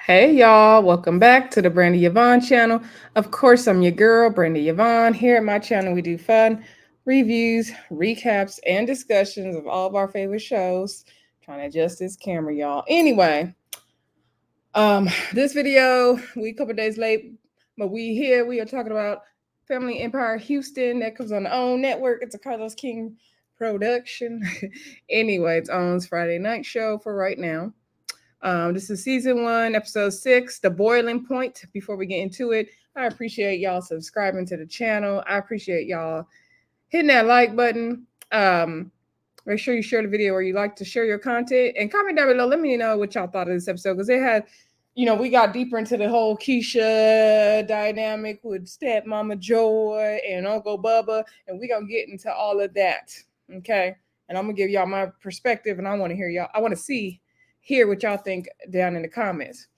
Hey y'all, welcome back to the Brandy Yvonne channel. Of course, I'm your girl, Brandy Yvonne. Here at my channel, we do fun reviews, recaps, and discussions of all of our favorite shows. Trying to adjust this camera, y'all. Anyway, this video, we a couple days late, but we are talking about Family Empire Houston that comes on the OWN network. It's a Carlos King production. Anyway, it's OWN's Friday night show for right now. This is season 1, episode 6, The Boiling Point. Before we get into it, I appreciate y'all subscribing to the channel. I appreciate y'all hitting that like button. Make sure you share the video or you like to share your content and comment down below. Let me know what y'all thought of this episode because they had, we got deeper into the whole Keisha dynamic with stepmama Joy and Uncle Bubba, and we gonna get into all of that. Okay, and I'm gonna give y'all my perspective, and I want to hear y'all. I want to hear what y'all think down in the comments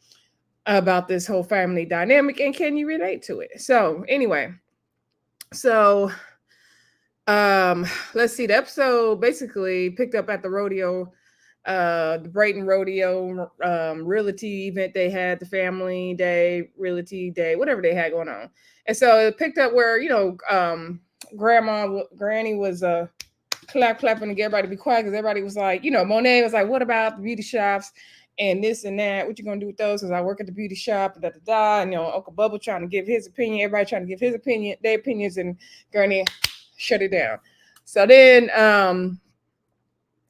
about this whole family dynamic and can you relate to it. So anyway, so let's see, the episode basically picked up at the rodeo, the Brayton rodeo realty event they had, the family day, realty day, whatever they had going on. And so it picked up where granny was clapping to get everybody to be quiet because everybody was like, Monay was like, what about the beauty shops and this and that? What you gonna do with those? Because I work at the beauty shop, da da da. And Uncle Bubba trying to give his opinion, everybody trying to give his opinion, their opinions, and Granny shut it down. So then,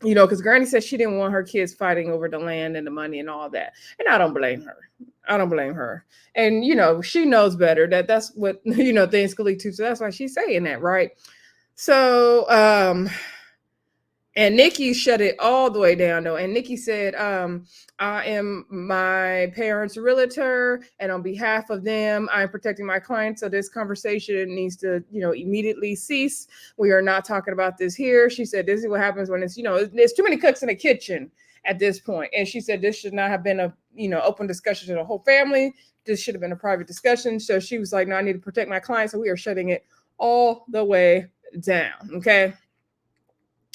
because Granny said she didn't want her kids fighting over the land and the money and all that, and I don't blame her. I don't blame her. And she knows better that's what things could lead to. So that's why she's saying that, right? So, and Nikki shut it all the way down though. And Nikki said, I am my parents' realtor, and on behalf of them, I'm protecting my clients. So this conversation needs to, immediately cease. We are not talking about this here. She said, this is what happens when it's, there's too many cooks in the kitchen at this point. And she said, this should not have been a, open discussion to the whole family. This should have been a private discussion. So she was like, no, I need to protect my clients. So we are shutting it all the way down. Okay.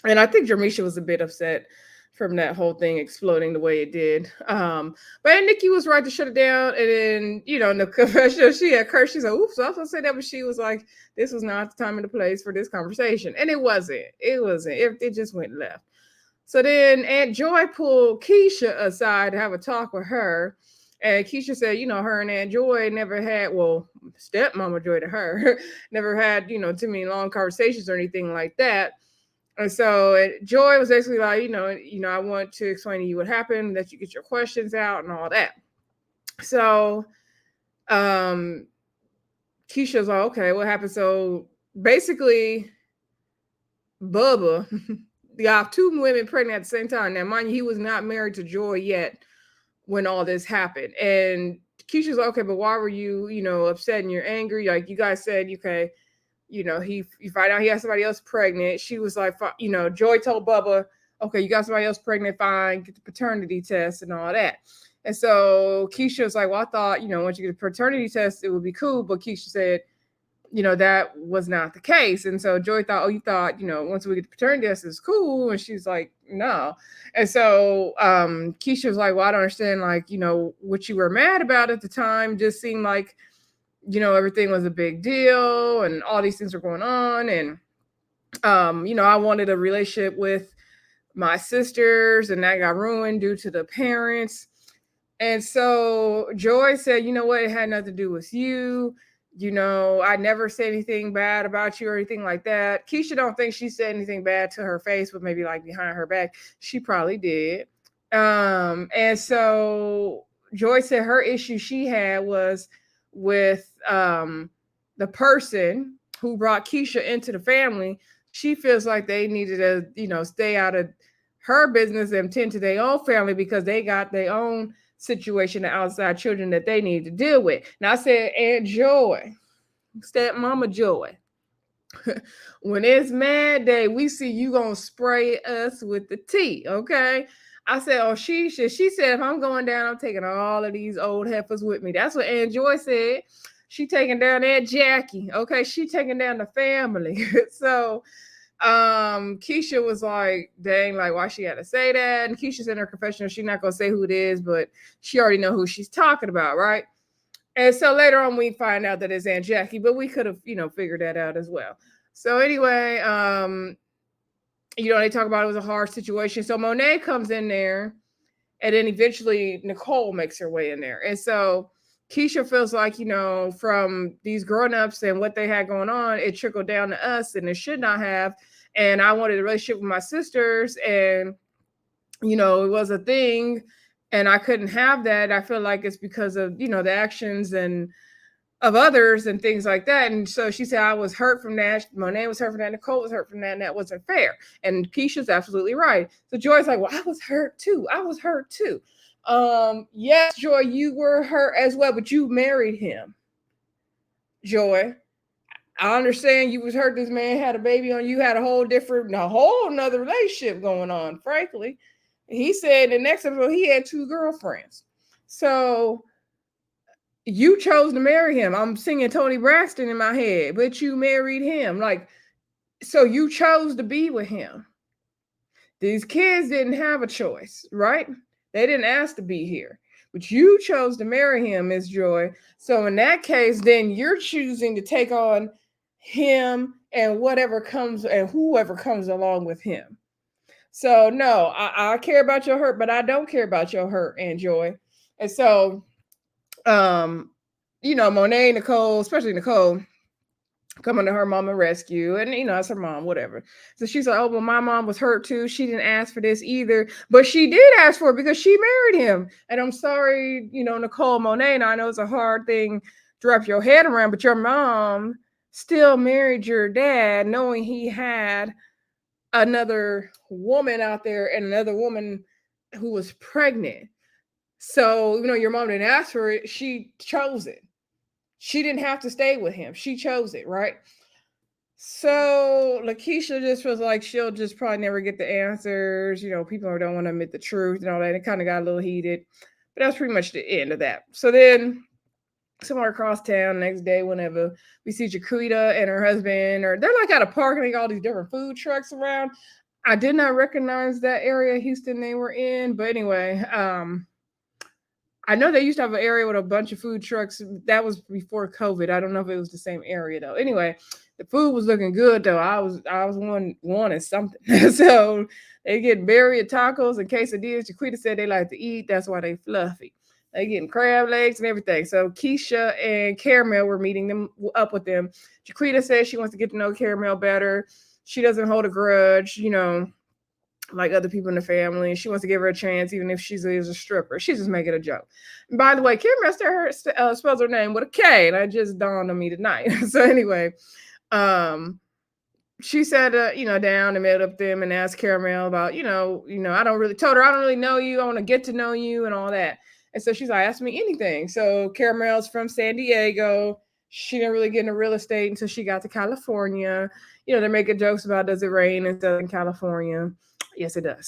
And I think Jermisha was a bit upset from that whole thing exploding the way it did. But Nikki was right to shut it down. And then, in the confession, she had cursed. She said, oops, I was going to say that, but she was like, this was not the time and the place for this conversation. And it wasn't. It just went left. So then Aunt Joy pulled Keisha aside to have a talk with her. And Keisha said, her and Aunt Joy never had, stepmama Joy to her, never had, too many long conversations or anything like that. And so Joy was basically like, I want to explain to you what happened, that you get your questions out and all that. So Keisha's like, okay, what happened? So basically, Bubba got 2 women pregnant at the same time. Now, mind you, he was not married to Joy yet when all this happened. And Keisha's like, okay, but why were you, upset and you're angry? Like you guys said, okay, he find out he has somebody else pregnant. She was like, Joy told Bubba, okay, you got somebody else pregnant, fine, get the paternity test and all that. And so Keisha was like, well, I thought, once you get the paternity test, it would be cool. But Keisha said, that was not the case. And so Joy thought, you thought, once we get the paternity test, it's cool. And she's like, no. And so Keisha was like, well, I don't understand, like, what you were mad about at the time just seemed like, everything was a big deal and all these things were going on. And, I wanted a relationship with my sisters and that got ruined due to the parents. And so Joy said, you know what? It had nothing to do with you. I never said anything bad about you or anything like that. Keisha don't think she said anything bad to her face, but maybe like behind her back, she probably did. And so Joy said her issue she had was with the person who brought Keisha into the family. She feels like they needed to, stay out of her business and tend to their own family because they got their own situation of outside children that they need to deal with. Now I said, Aunt Joy, stepmama Joy, when it's mad day, we see you gonna spray us with the tea, okay? I said, oh, she said, if I'm going down, I'm taking all of these old heifers with me. That's what Aunt Joy said. She taking down Aunt Jackie, okay? She taking down the family. So Keisha was like, dang, like why she had to say that. And Keisha's in her confessional, she's not gonna say who it is, but she already know who she's talking about, right? And so later on we find out that it's Aunt Jackie, but we could have, figured that out as well. So anyway, they talk about it was a hard situation. So Monet comes in there, and then eventually Nicole makes her way in there. And so Keisha feels like, from these grown-ups and what they had going on, it trickled down to us and it should not have. And I wanted a relationship with my sisters, and it was a thing, and I couldn't have that. I feel like it's because of, the actions and of others and things like that. And so she said, I was hurt from that. Monet was hurt from that. Nicole was hurt from that. And that wasn't fair. And Keisha's absolutely right. So Joy's like, well, I was hurt too. I was hurt too. Yes, Joy, you were hurt as well, but you married him. Joy, I understand you was hurt. This man had a baby on you, had a whole nother relationship going on, frankly. He said in the next episode he had 2 girlfriends. So you chose to marry him. I'm singing Tony Braxton in my head, but you married him. Like, so you chose to be with him. These kids didn't have a choice, right? They didn't ask to be here, but you chose to marry him, Miss Joy. So in that case, then you're choosing to take on him and whatever comes and whoever comes along with him. So no, I care about your hurt, but I don't care about your hurt and Joy. And so Monay, Nicole, especially Nicole, coming to her mama rescue, and it's her mom, whatever. So she's like, oh, well, my mom was hurt too. She didn't ask for this either, but she did ask for it because she married him. And I'm sorry, Nicole, Monay, and I know it's a hard thing to wrap your head around, but your mom still married your dad knowing he had another woman out there and another woman who was pregnant. So, your mom didn't ask for it. She chose it. She didn't have to stay with him. She chose it, right? So Lakeisha just was like, she'll just probably never get the answers. People don't want to admit the truth and all that. It kind of got a little heated. But that's pretty much the end of that. So then somewhere across town, next day, whenever, we see Jaquita and her husband, or they're like at a park and they got all these different food trucks around. I did not recognize that area, Houston, they were in. But anyway, I know they used to have an area with a bunch of food trucks. That was before COVID. I don't know if it was the same area though. Anyway, the food was looking good though. I was wanting something. So they get birria tacos and quesadillas. Jaquita said they like to eat. That's why they fluffy. They getting crab legs and everything. So Keisha and Caramel were meeting them up with them. Jaquita says she wants to get to know Caramel better. She doesn't hold a grudge, like other people in the family. She wants to give her a chance, even if she's a stripper. She's just making a joke. And by the way, Caramel spells her name with a K, and that just dawned on me tonight. So anyway, she said, down and met up with them and asked Caramel about, told her I don't really know you. I want to get to know you and all that. And so she's like, ask me anything. So Caramel's from San Diego. She didn't really get into real estate until she got to California. They're making jokes about, does it rain in Southern California? Yes, it does.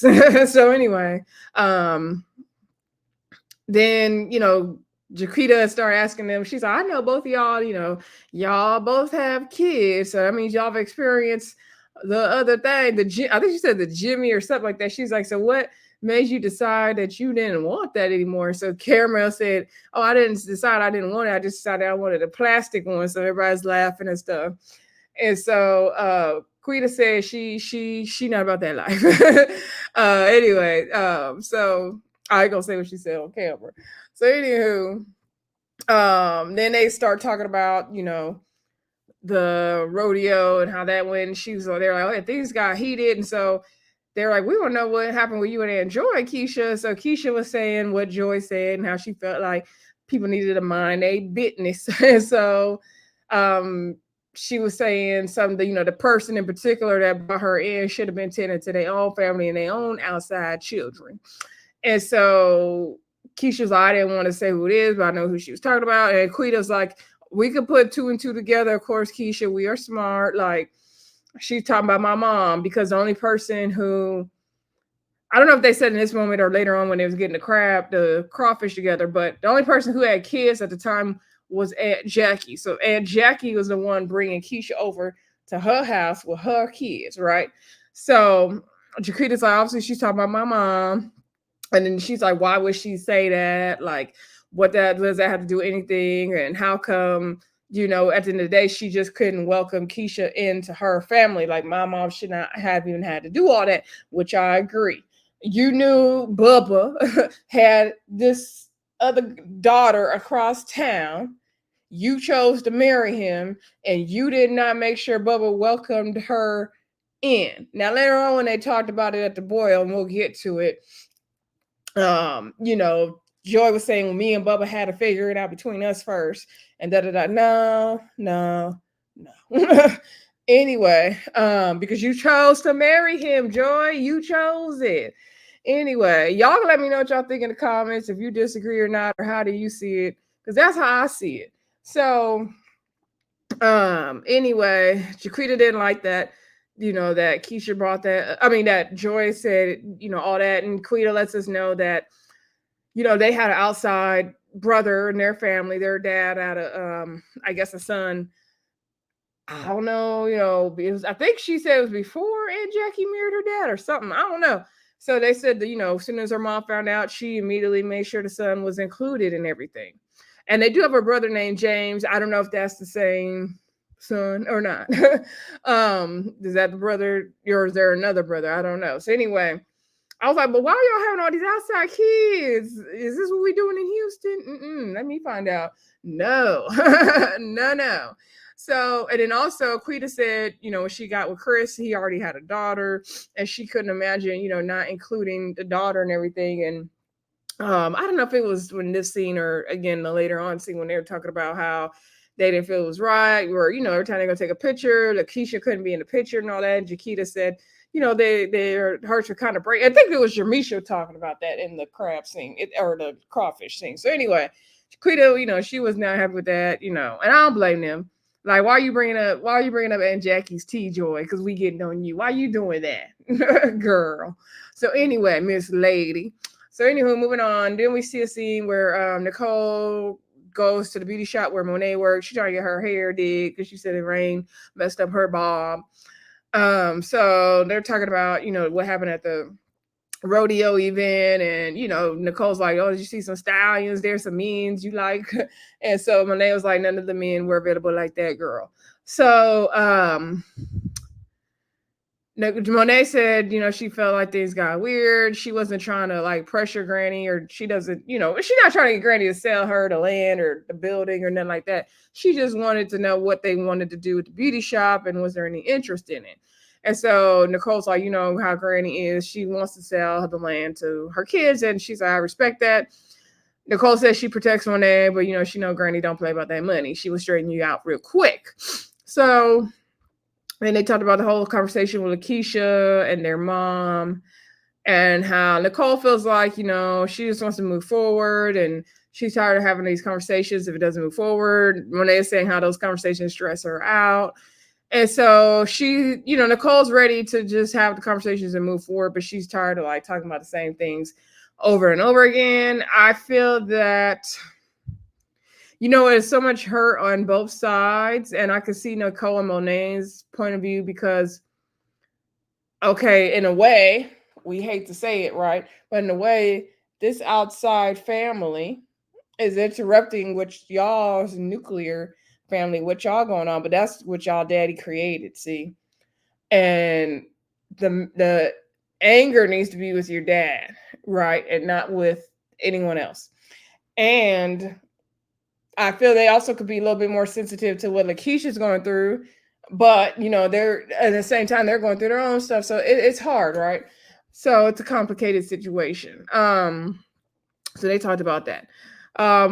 So anyway, then, Jaquita started asking them, she's like, I know both of y'all, y'all both have kids. So that means y'all have experienced the other thing, I think she said the Jimmy or something like that. She's like, so what made you decide that you didn't want that anymore? So Caramel said, oh, I didn't decide I didn't want it. I just decided I wanted a plastic one. So everybody's laughing and stuff. And so Quita said she not about that life. Anyway, so I ain't gonna say what she said on camera. So anywho, then they start talking about, the rodeo and how that went. And she was they're like, oh, things got heated. And so they're like, we want to know what happened with you and Aunt Joy, Keisha. So Keisha was saying what Joy said and how she felt like people needed to mind their business. And so she was saying something, the person in particular that brought her in should have been tending to their own family and their own outside children. And so Keisha's like, I didn't want to say who it is, but I know who she was talking about. And Quita's like, we could put 2 and 2 together. Of course, Keisha, we are smart. Like, she's talking about my mom, because the only person who, I don't know if they said in this moment or later on when they was getting the crawfish together, but the only person who had kids at the time was Aunt Jackie. So Aunt Jackie was the one bringing Keisha over to her house with her kids, right? So Jaquita's like, obviously she's talking about my mom. And then she's like, why would she say that? Like, what that does that have to do with anything? And how come, at the end of the day, she just couldn't welcome Keisha into her family? Like, my mom should not have even had to do all that, which I agree. You knew Bubba had this other daughter across town. You chose to marry him, and you did not make sure Bubba welcomed her in. Now, later on, when they talked about it at the boil, and we'll get to it, Joy was saying, well, me and Bubba had to figure it out between us first, and da da da. No, no, no. Anyway, because you chose to marry him, Joy. You chose it. Anyway, y'all let me know what y'all think in the comments if you disagree or not, or how do you see it? Because that's how I see it. So, anyway, Jaquita didn't like that. That Keisha brought that. I mean, that Joy said, all that, and Quita lets us know that they had an outside brother in their family. Their dad had I guess a son. I don't know, I think she said it was before Aunt Jackie married her dad or something. I don't know. So they said that, as soon as her mom found out, she immediately made sure the son was included in everything. And they do have a brother named James. I don't know if that's the same son or not. Is that the brother, or is there another brother? I don't know. So anyway, I was like, but why are y'all having all these outside kids? Is this what we doing in Houston? Let me find out. No, no. So, and then also Quita said, when she got with Chris, he already had a daughter, and she couldn't imagine, not including the daughter and everything. And I don't know if it was when this scene or again the later on scene when they were talking about how they didn't feel it was right, or every time they go take a picture, Lakeisha couldn't be in the picture and all that. And Jaquita said, their hearts were kind of break. I think it was Jermisha talking about that in the crab scene, or the crawfish scene. So anyway, Jaquita, she was not happy with that, and I don't blame them. Like, why are you bringing up Aunt Jackie's tea, Joy? Because we getting on you. Why you doing that, girl? So anyway, Miss Lady. So anywho, moving on. Then we see a scene where Nicole goes to the beauty shop where Monay works. She's trying to get her hair did because she said it rained, messed up her bob. So they're talking about, what happened at the rodeo event, and Nicole's like, oh, did you see some stallions? There's some means you like. And so Monay was like, none of the men were available like that, girl. So Monay said, she felt like things got weird. She wasn't trying to like pressure Granny, or she doesn't, she's not trying to get Granny to sell her the land or the building or nothing like that. She just wanted to know what they wanted to do with the beauty shop and was there any interest in it. And so Nicole's like, how Granny is. She wants to sell the land to her kids, and she's like, I respect that. Nicole says she protects Monay, but she know Granny don't play about that money. She was straightening you out real quick. So. And they talked about the whole conversation with Lakeisha and their mom, and how Nicole feels like, she just wants to move forward, and she's tired of having these conversations if it doesn't move forward. Monay is saying how those conversations stress her out. And so she, Nicole's ready to just have the conversations and move forward, but she's tired of like talking about the same things over and over again. I feel that there's so much hurt on both sides, and I could see Nicole and Monay's point of view because, okay, in a way, we hate to say it, right? But in a way, this outside family is interrupting what y'all's nuclear family, what y'all going on, but that's what y'all daddy created, see? And the anger needs to be with your dad, right? And not with anyone else. And I feel they also could be a little bit more sensitive to what Lakeisha's going through, but they're at the same time they're going through their own stuff, so it's hard, right? So it's a complicated situation. So they talked about that.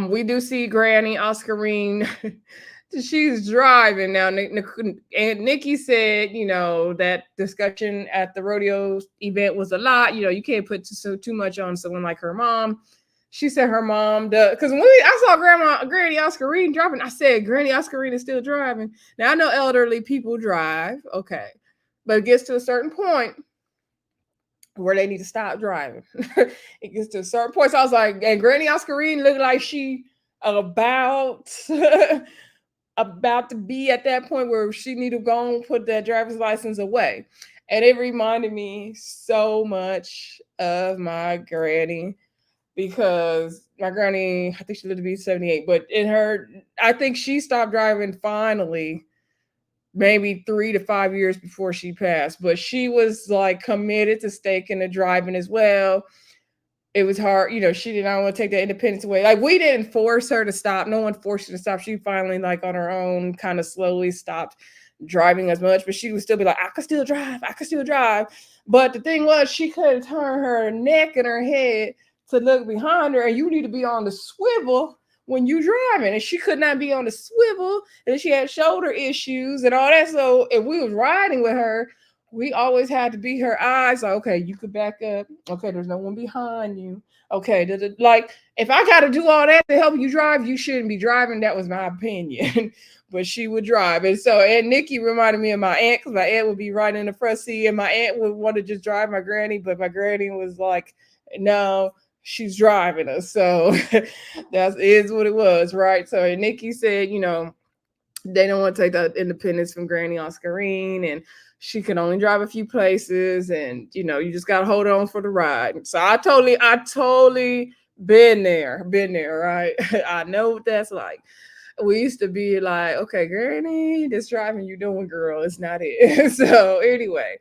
We do see Granny Oscarine. She's driving now. And Nikki said, that discussion at the rodeo event was a lot. You can't put too much on someone like her mom. She said her mom does, because when I saw Granny Oscarine driving, I said Granny Oscarine is still driving. Now I know elderly people drive, okay, but it gets to a certain point where they need to stop driving. It gets to a certain point. So I was like, and Granny Oscarine looked like she about about to be at that point where she need to go and put that driver's license away. And it reminded me so much of my granny, because my granny, I think she lived to be 78, but I think she stopped driving finally maybe 3 to 5 years before she passed. But she was like committed to staking and driving as well. It was hard, she did not want to take that independence away. Like, we didn't force her to stop. No one forced her to stop. She finally, like, on her own, kind of slowly stopped driving as much, but she would still be like, I could still drive. I could still drive. But the thing was, she couldn't turn her neck and her head to look behind her, and you need to be on the swivel when you driving, and she could not be on the swivel, and she had shoulder issues and all that. So if we was riding with her, we always had to be her eyes. Like, okay, you could back up. Okay, there's no one behind you. Okay, like, if I got to do all that to help you drive, you shouldn't be driving. That was my opinion. But she would drive. And so Aunt Nikki reminded me of my aunt, because my aunt would be right in the front seat, and my aunt would want to just drive my granny, but my granny was like, no, she's driving us. So that is what it was, right? So Aunt Nikki said, they don't want to take the independence from Granny Oscarine, and she can only drive a few places, and you just gotta hold on for the ride. So I totally been there, right? I know what that's like. We used to be like, okay, Granny, this driving you doing, girl, it's not it. So anyway,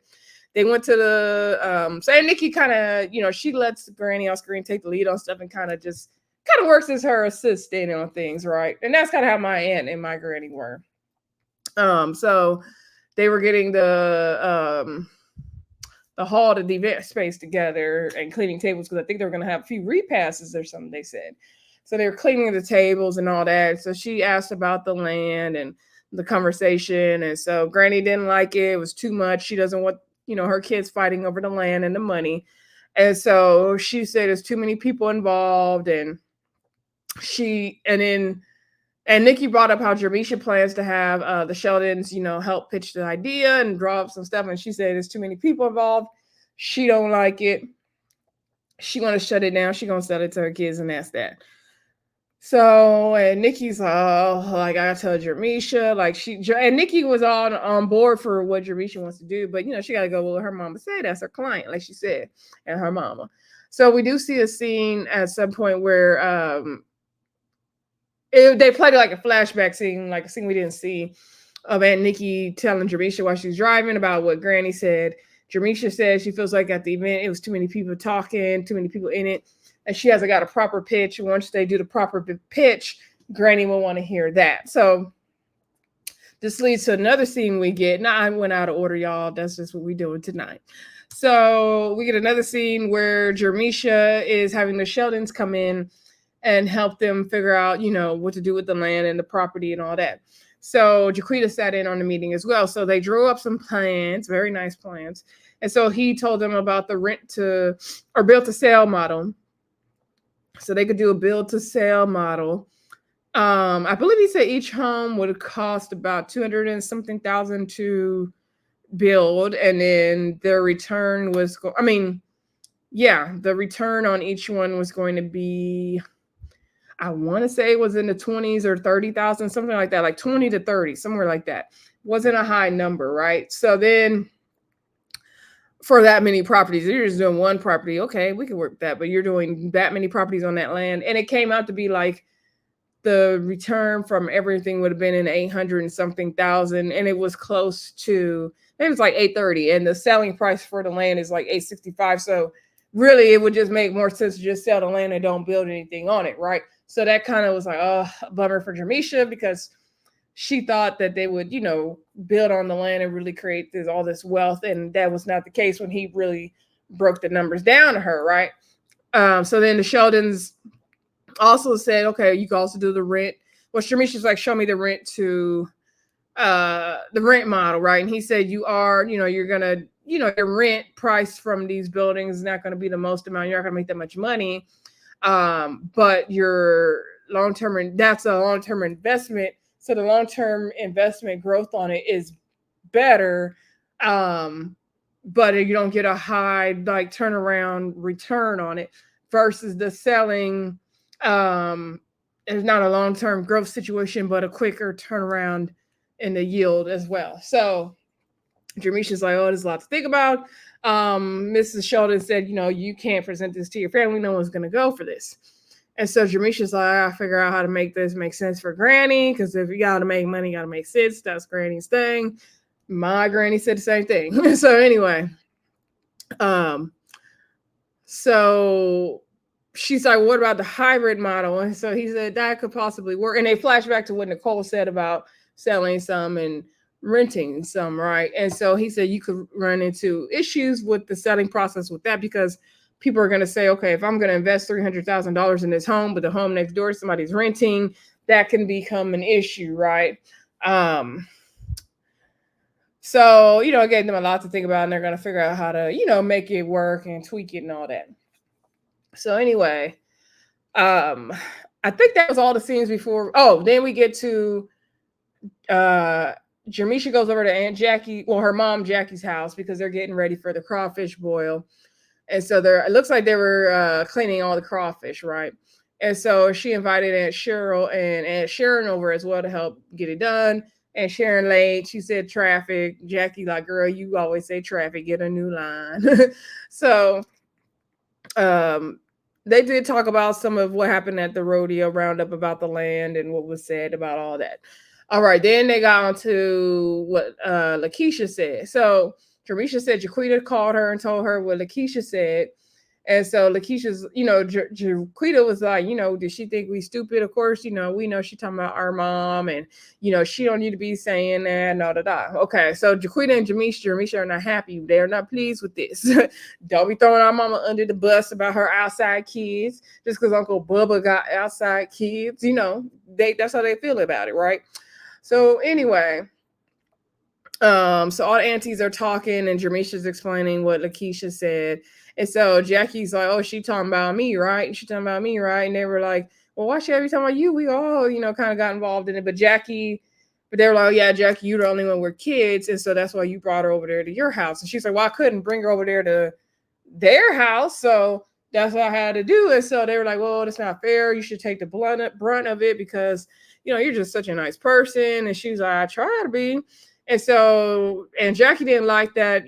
they went to the so Nikki kind of, she lets Granny Oscarine take the lead on stuff, and kind of works as her assistant on things, right? And that's kind of how my aunt and my granny were. So they were getting the hall to the event space together and cleaning tables, because I think they were going to have a few repasses or something, they said. So they were cleaning the tables and all that. So she asked about the land and the conversation. And so Granny didn't like it. It was too much. She doesn't want, her kids fighting over the land and the money. And so she said there's too many people involved. And Nikki brought up how Jermisha plans to have the Sheldons, help pitch the idea and draw up some stuff. And she said there's too many people involved. She don't like it. She want to shut it down. She gonna sell it to her kids, and that's that. So, and Nikki's like, oh, like, I gotta tell Jermisha, like, and Nikki was on board for what Jermisha wants to do, but she gotta go with what her mama said. That's her client, like she said, and her mama. So we do see a scene at some point where they played like a flashback scene, like a scene we didn't see, of Aunt Nikki telling Jermisha while she's driving about what Granny said. Jermisha said she feels like at the event it was too many people talking, too many people in it, and she hasn't got a proper pitch. Once they do the proper pitch, Granny will want to hear that. So this leads to another scene we get. Now, I went out of order, y'all. That's just what we're doing tonight. So we get another scene where Jermisha is having the Sheldons come in and help them figure out, what to do with the land and the property and all that. So Jaquita sat in on the meeting as well. So they drew up some plans, very nice plans. And so he told them about the build to sell model. So they could do a build to sell model. I believe he said each home would cost about 200 and something thousand to build. And then their return was, the return on each one was going to be, I want to say it was in the 20s or 30,000, something like that, like 20 to 30, somewhere like that. Wasn't a high number, right? So then for that many properties, you're just doing one property. Okay, we can work that, but you're doing that many properties on that land. And it came out to be like the return from everything would have been in 800 and something thousand. And it was close to, it was like 830. And the selling price for the land is like 865. So really it would just make more sense to just sell the land and don't build anything on it, right? So that kind of was like, oh, a bummer for Jermisha, because she thought that they would, build on the land and really create all this wealth. And that was not the case when he really broke the numbers down to her, right? So then the Sheldons also said, okay, you can also do the rent. Well, Jermisha's like, show me the rent to the rent model, right? And he said, you're going to, your rent price from these buildings is not going to be the most amount. You're not going to make that much money. But your long-term, that's a long-term investment. So the long-term investment growth on it is better. But you don't get a high like turnaround return on it versus the selling. And it's not a long-term growth situation, but a quicker turnaround in the yield as well. So Jermisha's like, oh, there's a lot to think about. Mrs. Sheldon said, you can't present this to your family. No one's going to go for this. And so Jermisha's like, I figure out how to make this make sense for Granny, because if you got to make money, you got to make sense. That's Granny's thing. My granny said the same thing. So anyway, so she's like, what about the hybrid model? And so he said that could possibly work. And they flash back to what Nicole said about selling some and renting some, right? And so he said you could run into issues with the selling process with that, because people are going to say, okay, if I'm going to invest $300,000 in this home, but the home next door somebody's renting, that can become an issue, right? So, it gave them a lot to think about, and they're going to figure out how to, make it work and tweak it and all that. So anyway, I think that was all the scenes before. Oh, then we get to Jermisha goes over to Aunt Jackie, her mom Jackie's house, because they're getting ready for the crawfish boil. And so it looks like they were cleaning all the crawfish, right? And so she invited Aunt Cheryl and Aunt Sharon over as well to help get it done. And Sharon late. She said traffic. Jackie like, girl, you always say traffic. Get a new line. So they did talk about some of what happened at the rodeo roundup about the land and what was said about all that. All right, then they got on to what Lakeisha said. So Jermisha said Jaquita called her and told her what Lakeisha said. And so Lakeisha's, Jaquita was like, did she think we stupid? Of course, we know she talking about our mom, and, she don't need to be saying that, Okay, so Jaquita and Jermisha are not happy. They're not pleased with this. Don't be throwing our mama under the bus about her outside kids just because Uncle Bubba got outside kids. That's how they feel about it, right? So anyway, so all the aunties are talking and Jermisha's explaining what Lakeisha said. And so Jackie's like, oh, she talking about me, right? And she talking about me, right? And they were like, well, why she every time about you? We all, kind of got involved in it. But they were like, oh, yeah, Jackie, you're the only one with kids. And so that's why you brought her over there to your house. And she's like, well, I couldn't bring her over there to their house. So that's what I had to do. And so they were like, well, that's not fair. You should take the brunt of it because, you're just such a nice person. And she's like, I try to be. And so, and Jackie didn't like that,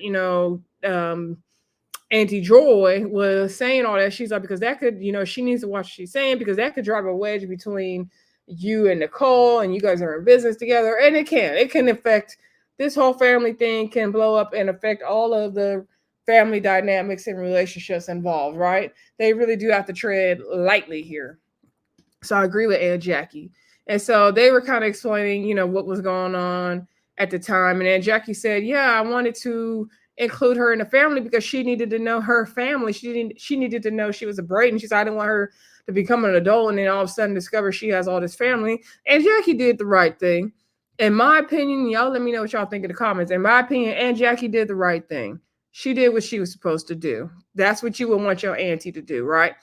Auntie Joy was saying all that. She's like, because that could, she needs to watch what she's saying, because that could drive a wedge between you and Nicole, and you guys are in business together. And it can affect this whole family thing, can blow up and affect all of the family dynamics and relationships involved, right? They really do have to tread lightly here. So I agree with Aunt Jackie. And so they were kind of explaining, what was going on at the time. And Aunt Jackie said, yeah, I wanted to include her in the family because she needed to know her family. She needed to know she was a Braden. She said, I didn't want her to become an adult and then all of a sudden discover she has all this family. And Jackie did the right thing. In my opinion, y'all let me know what y'all think in the comments. In my opinion, Aunt Jackie did the right thing. She did what she was supposed to do. That's what you would want your auntie to do, right?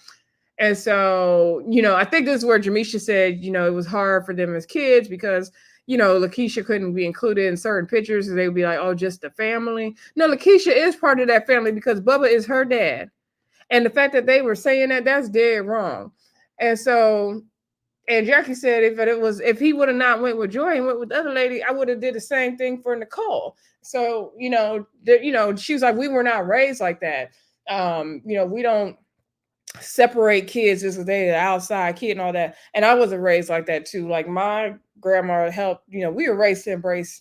And so, I think this is where Jermisha said, it was hard for them as kids because, Lakeisha couldn't be included in certain pictures. And they would be like, oh, just the family. No, Lakeisha is part of that family because Bubba is her dad. And the fact that they were saying that, that's dead wrong. And so, and Jackie said, if he would have not went with Joy and went with the other lady, I would have did the same thing for Nicole. So, she was like, we were not raised like that. We don't separate kids just because they're the outside kid and all that. And I wasn't raised like that too. Like my grandma helped, we were raised to embrace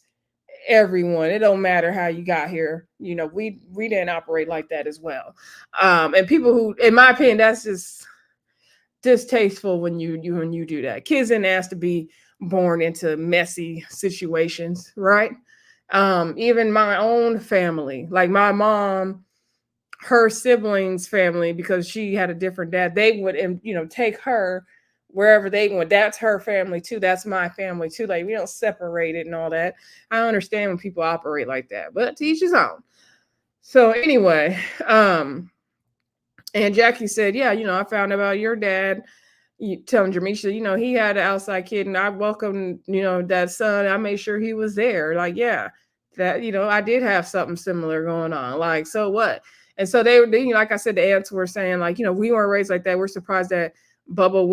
everyone. It don't matter how you got here. We didn't operate like that as well. And people who, in my opinion, that's just distasteful when you do that. Kids didn't ask to be born into messy situations, right? Even my own family, like my mom, her siblings' family, because she had a different dad, they would, take her wherever they went. That's her family too. That's my family too. Like we don't separate it and all that. I understand when people operate like that, but to each his own. So anyway, and Jackie said, yeah, I found out about your dad. Telling Jermisha, he had an outside kid, and I welcomed, that son. I made sure he was there. Like, yeah, that, I did have something similar going on. Like, so what? And so they like I said, the aunts were saying, like, we weren't raised like that. We're surprised that Bubba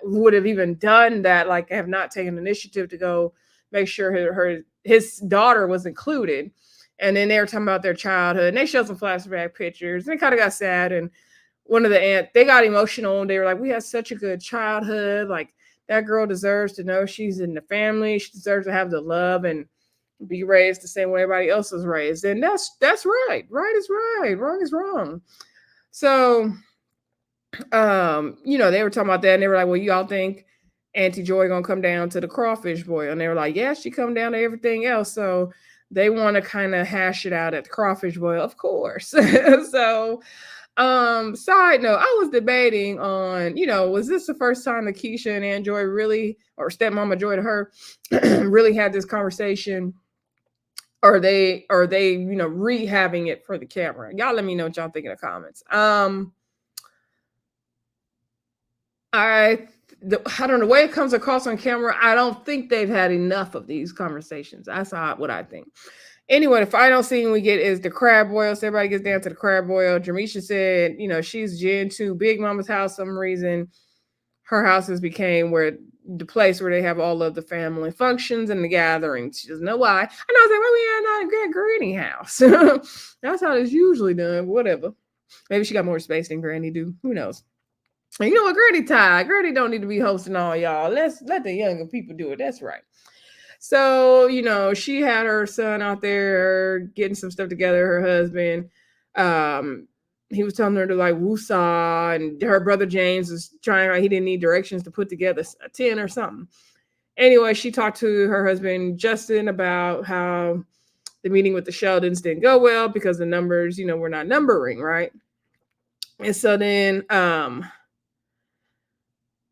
would have even done that, like have not taken initiative to go make sure his daughter was included. And then they were talking about their childhood, and they showed some flashback pictures. And they kind of got sad, and one of the aunt they got emotional, and they were like, "We had such a good childhood. Like that girl deserves to know she's in the family. She deserves to have the love and be raised the same way everybody else was raised." And that's right. Right is right. Wrong is wrong. So they were talking about that, and they were like, "Well, y'all think Auntie Joy gonna come down to the crawfish boil?" And they were like, "Yeah, she come down to everything else." So they want to kind of hash it out at the crawfish boil, of course. So side note, I was debating on, was this the first time Lakeisha and Aunt Joy really, or stepmama Joy to her, really had this conversation? Or are they rehabbing it for the camera? Y'all let me know what y'all think in the comments. I don't know, the way it comes across on camera, I don't think they've had enough of these conversations. That's what I think. Anyway, the final scene we get is the crab boil. So everybody gets down to the crab boil. Jermisha said, she's Jen to Big Mama's house. Some reason her house has became where the place where they have all of the family functions and the gatherings. She doesn't know why. And I was like, why we not in Granny house? That's how it's usually done. Whatever. Maybe she got more space than Granny do. Who knows? And you know what, Granny tired. Granny don't need to be hosting all y'all. Let's let the younger people do it. That's right. So, she had her son out there getting some stuff together, her husband. He was telling her to like woosah, and her brother James was trying, like he didn't need directions to put together a 10 or something. Anyway, she talked to her husband Justin about how the meeting with the Sheldons didn't go well because the numbers, were not numbering, right? And so then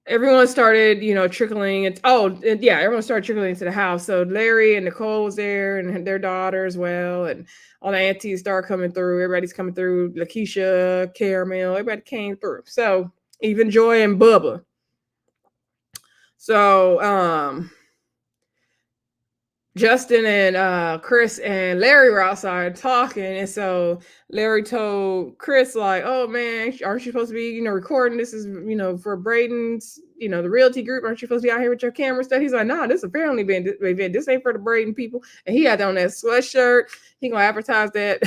everyone started, trickling. Everyone started trickling into the house. So Larry and Nicole was there, and their daughter as well, and all the aunties start coming through. Everybody's coming through. Lakeisha, Caramel, everybody came through. So even Joy and Bubba. So Justin and Chris and Larry were outside talking, and so Larry told Chris like, "Oh man, aren't you supposed to be, recording? This is, for Braden's, the realty group. Aren't you supposed to be out here with your camera stuff?" He's like, "Nah, this is a family event. This ain't for the Braden people." And he had on that sweatshirt. He gonna advertise that.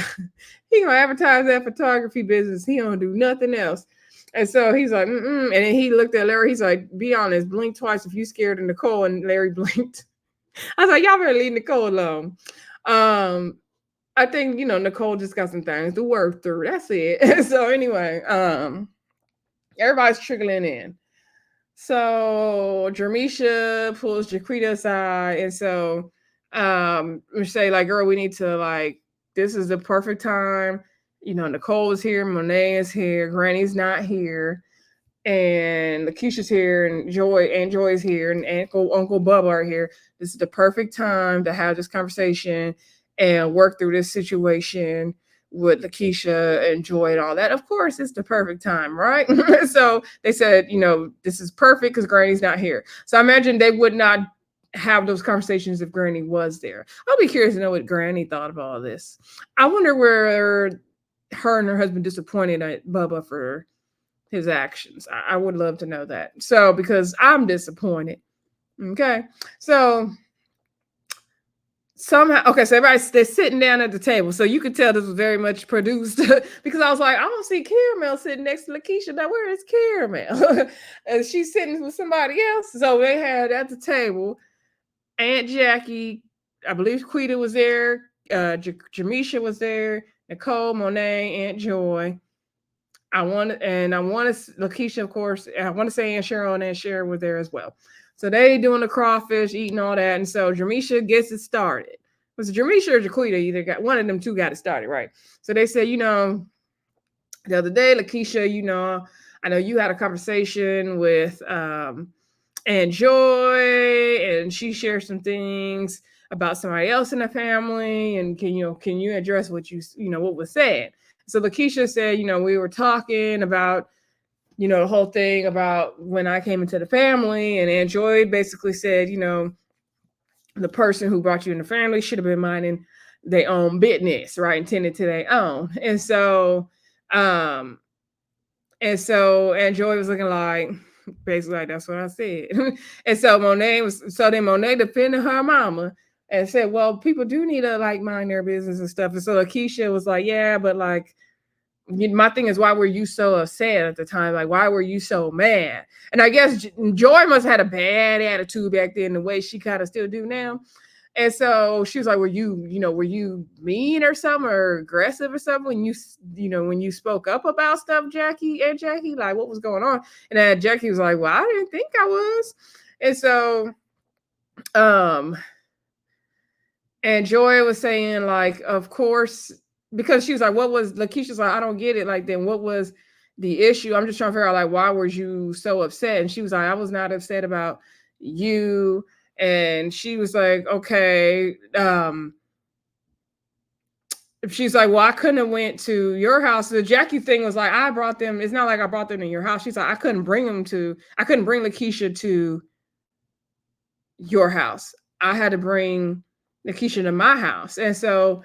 He gonna advertise that photography business. He don't do nothing else. And so he's like, And then he looked at Larry. He's like, "Be honest, blink twice if you scared of Nicole." And Larry blinked. I was like, y'all better leave Nicole alone. I think, Nicole just got some things to work through. That's it. So anyway, everybody's trickling in. So Jermisha pulls Jaquita aside, and so we say like, "Girl, we need to like, this is the perfect time. Nicole is here, Monay is here, Granny's not here, and Lakeisha's here, and Joy is here, and Uncle Bubba are here. This is the perfect time to have this conversation and work through this situation with Lakeisha and Joy and all that. Of course, it's the perfect time, right?" So they said, this is perfect because Granny's not here. So I imagine they would not have those conversations if Granny was there. I'll be curious to know what Granny thought of all this. I wonder where her and her husband disappointed at Bubba for his actions. I would love to know that. So, because I'm disappointed. Okay. So somehow, okay, so they're sitting down at the table. So you could tell this was very much produced because I was like, I don't see Caramel sitting next to Lakeisha. Now, where is Caramel? And she's sitting with somebody else. So they had at the table Aunt Jackie, I believe Quita was there, Jermisha was there, Nicole, Monay, Aunt Joy. Lakeisha, of course. I want to say Aunt Cheryl and Aunt Cheryl were there as well. So they doing the crawfish, eating all that, and so Jermisha gets it started. Was it Jermisha or Jaquita? Either got one of them two got it started, right? So they said, the other day, Lakeisha, I know you had a conversation with Aunt Joy, and she shared some things about somebody else in the family, and can you address what what was said? So Lakeisha said, we were talking about, the whole thing about when I came into the family, and Aunt Joy basically said, the person who brought you in the family should have been minding their own business, right? Intended to their own. And so Aunt Joy was looking like, Basically, like, that's what I said. And so then Monet defended her mama and said, well, people do need to like mind their business and stuff. And so Lakeisha was like, yeah, but like, my thing is, why were you so upset at the time? Like, why were you so mad? And I guess Joy must have had a bad attitude back then, the way she kind of still do now. And so she was like, were you mean or something, or aggressive or something when when you spoke up about stuff, Jackie? Like, what was going on? And then Jackie was like, well, I didn't think I was. And so, and Joy was saying, like, of course, because she was like, what was, Lakeisha's like, I don't get it. Like, then what was the issue? I'm just trying to figure out, like, why was you so upset? And she was like, I was not upset about you. And she was like, okay. She's like, well, I couldn't have went to your house. The Jackie thing was like, I brought them. It's not like I brought them to your house. She's like, I couldn't bring Lakeisha to your house. I had to bring Lakeisha to my house. And so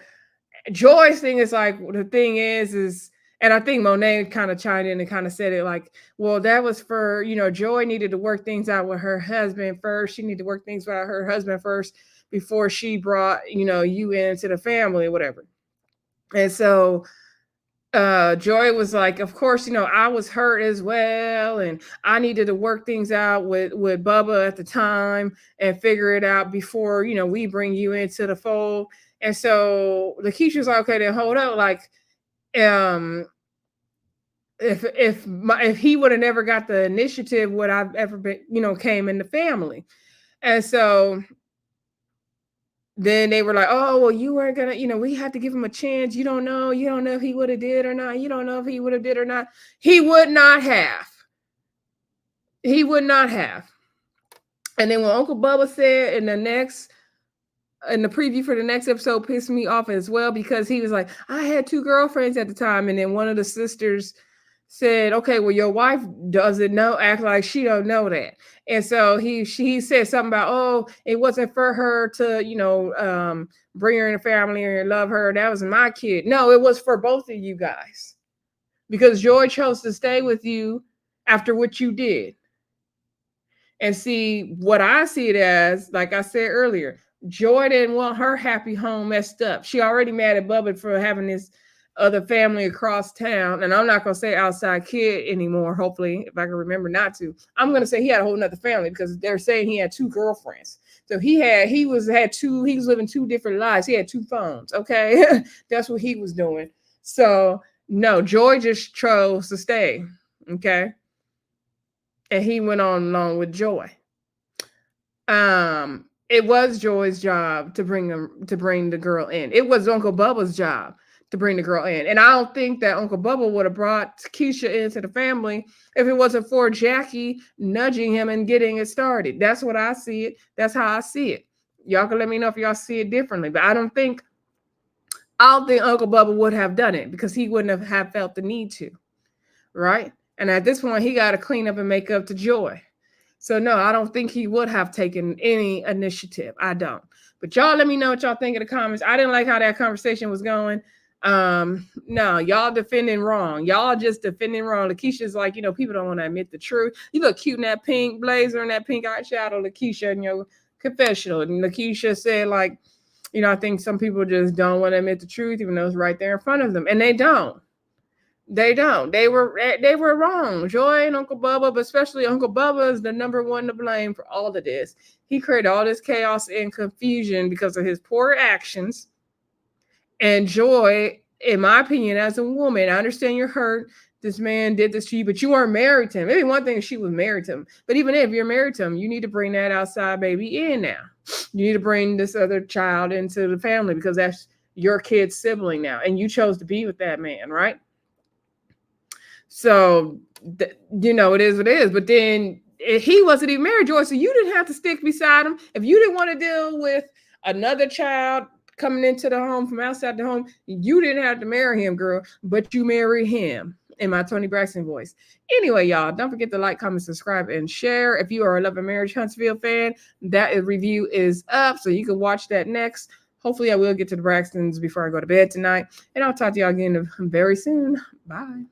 Joy's thing is like, the thing is, and I think Monet kind of chimed in and kind of said it like, well, that was for, Joy needed to work things out with her husband first. She needed to work things out with her husband first before she brought, you into the family or whatever. And so Joy was like, of course, I was hurt as well. And I needed to work things out with Bubba at the time and figure it out before, we bring you into the fold. And so Lakeisha's like, okay, then hold up. Like, if he would have never got the initiative, would I've ever been, came in the family? And so then they were like, oh, well, you weren't gonna, we had to give him a chance. You don't know if he would have did or not. You don't know if he would have did or not. He would not have. He would not have. And then when Uncle Bubba said in the preview for the next episode, pissed me off as well, because he was like, I had 2 girlfriends at the time. And then one of the sisters said, okay, well, your wife doesn't know, act like she don't know that. And so she said something about, oh, it wasn't for her to, bring her in the family or love her. That was my kid. No, it was for both of you guys, because Joy chose to stay with you after what you did. And see, what I see it as, like I said earlier, Joy didn't want her happy home messed up. She already mad at Bubba for having this other family across town. And I'm not going to say outside kid anymore, hopefully, if I can remember not to. I'm going to say he had a whole nother family, because they're saying he had 2 girlfriends. So he was living 2 different lives. He had 2 phones. Okay. That's what he was doing. So no, Joy just chose to stay. Okay. And he went on along with Joy. It was Joy's job to bring the girl in. It was Uncle Bubba's job to bring the girl in. And I don't think that Uncle Bubba would have brought Keisha into the family if it wasn't for Jackie nudging him and getting it started. That's what I see it. That's how I see it. Y'all can let me know if y'all see it differently. But I don't think Uncle Bubba would have done it, because he wouldn't have felt the need to. Right? And at this point, he got to clean up and make up to Joy. So no, I don't think he would have taken any initiative. I don't. But y'all let me know what y'all think in the comments. I didn't like how that conversation was going. No, y'all defending wrong. Y'all just defending wrong. Lakeisha's like, people don't want to admit the truth. You look cute in that pink blazer and that pink eyeshadow, Lakeisha, in your confessional. And Lakeisha said, like, I think some people just don't want to admit the truth, even though it's right there in front of them. And they don't. They don't. They were wrong. Joy and Uncle Bubba, but especially Uncle Bubba, is the number one to blame for all of this. He created all this chaos and confusion because of his poor actions. And Joy, in my opinion, as a woman, I understand you're hurt. This man did this to you, but you weren't married to him. Maybe one thing if she was married to him. But even if you're married to him, you need to bring that outside baby in now. You need to bring this other child into the family, because that's your kid's sibling now. And you chose to be with that man, right? So, it is what it is. But then he wasn't even married, Joy, so you didn't have to stick beside him. If you didn't want to deal with another child coming into the home from outside the home, you didn't have to marry him, girl, but you married him, in my Toni Braxton voice. Anyway, y'all, don't forget to like, comment, subscribe, and share. If you are a Love and Marriage Huntsville fan, that review is up, so you can watch that next. Hopefully, I will get to the Braxtons before I go to bed tonight. And I'll talk to y'all again very soon. Bye.